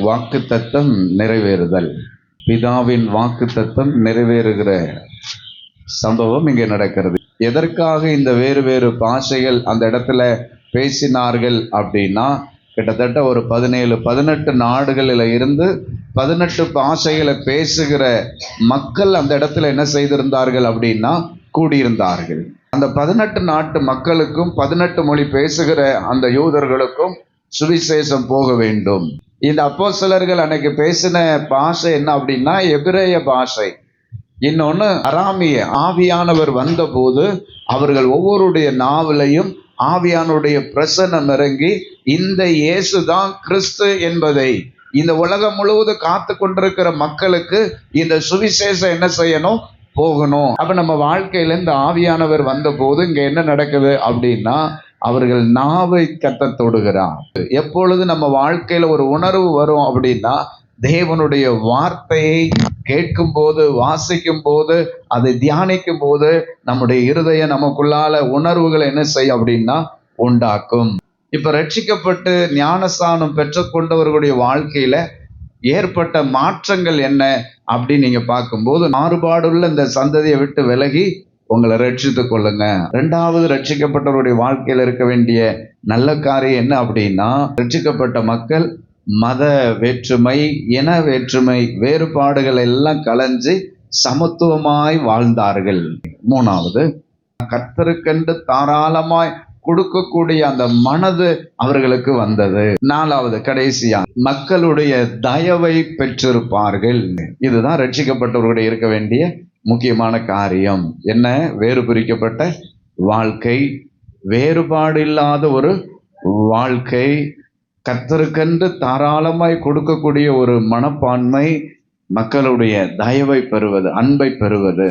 வாக்குத்தத்தம் நிறைவேறுதல். பிதாவின் வாக்குத்தத்தம் நிறைவேறுகிற சம்பவம் இங்கே நடக்கிறது. எதற்காக இந்த வேறு வேறு பாஷைகள் அந்த இடத்துல பேசினார்கள் அப்படின்னா, கிட்டத்தட்ட ஒரு 17-18 நாடுகளில் இருந்து 18 பாஷைகளை பேசுகிற மக்கள் அந்த இடத்துல என்ன செய்திருந்தார்கள் அப்படின்னா கூடியிருந்தார்கள். அந்த 18 நாட்டு மக்களுக்கும் 18 மொழி பேசுகிற அந்த யூதர்களுக்கும் சுவிசேஷம் போக வேண்டும். இந்த அப்போஸ்தலர்கள் அன்னைக்கு பேசின பாஷை என்ன அப்படின்னா எபிரேய பாஷை. இன்னொன்னு அராமிய. ஆவியானவர் வந்த போது அவர்கள் ஒவ்வொருடைய நாவிலையும் ஆவியானுடைய பிரசன்னம் இறங்கி இந்த இயேசுதான் கிறிஸ்து என்பதை இந்த உலகம் முழுவதும் காத்து கொண்டிருக்கிற மக்களுக்கு இந்த சுவிசேஷம் என்ன செய்யணும், போகணும். அப்ப நம்ம வாழ்க்கையில இந்த ஆவியானவர் வந்த போது இங்க என்ன நடக்குது அப்படின்னா அவர்கள் நாவை கத்த தொடுகிறார். எப்பொழுது நம்ம வாழ்க்கையில ஒரு உணர்வு வரும் அப்படின்னா தேவனுடைய வார்த்தையை கேட்கும் போது, வாசிக்கும் போது, அதை தியானிக்கும் போது நம்முடைய இருதயம் நமக்குள்ளால உணர்வுகளை என்ன செய்யும் அப்படின்னா உண்டாக்கும். இப்ப ரட்சிக்கப்பட்டு ஞானஸ்தானம் பெற்றுக்கொண்டவர்களுடைய வாழ்க்கையில ஏற்பட்ட மாற்றங்கள் என்ன அப்படின்னு நீங்க பார்க்கும்போது, மாறுபாடுள்ள இந்த சந்ததியை விட்டு விலகி உங்களை ரட்சித்துக் கொள்ளுங்க. இரண்டாவது, ரட்சிக்கப்பட்டவருடைய வாழ்க்கையில இருக்க வேண்டிய நல்ல காரியம் என்ன அப்படின்னா, ரட்சிக்கப்பட்ட மக்கள் மத வேற்றுமை, இன வேற்றுமை, வேறுபாடுகள் எல்லாம் கலைஞ்சு சமத்துவமாய் வாழ்ந்தார்கள். மூணாவது, கர்த்தருக்கென்று தாராளமாய் கொடுக்கக்கூடிய அந்த மனது அவர்களுக்கு வந்தது. நாலாவது, கடைசியா மக்களுடைய தயவை பெற்றிருப்பார்கள். இதுதான் ரட்சிக்கப்பட்டவர்களுடைய இருக்க வேண்டிய முக்கியமான காரியம். என்ன? வேறு பிரிக்கப்பட்ட வாழ்க்கை, வேறுபாடு இல்லாத ஒரு வாழ்க்கை, கர்த்தருக்கென்று தாராளமாய் கொடுக்கக்கூடிய ஒரு மனப்பான்மை, மக்களுடைய தயவை பெறுவது, அன்பை பெறுவது.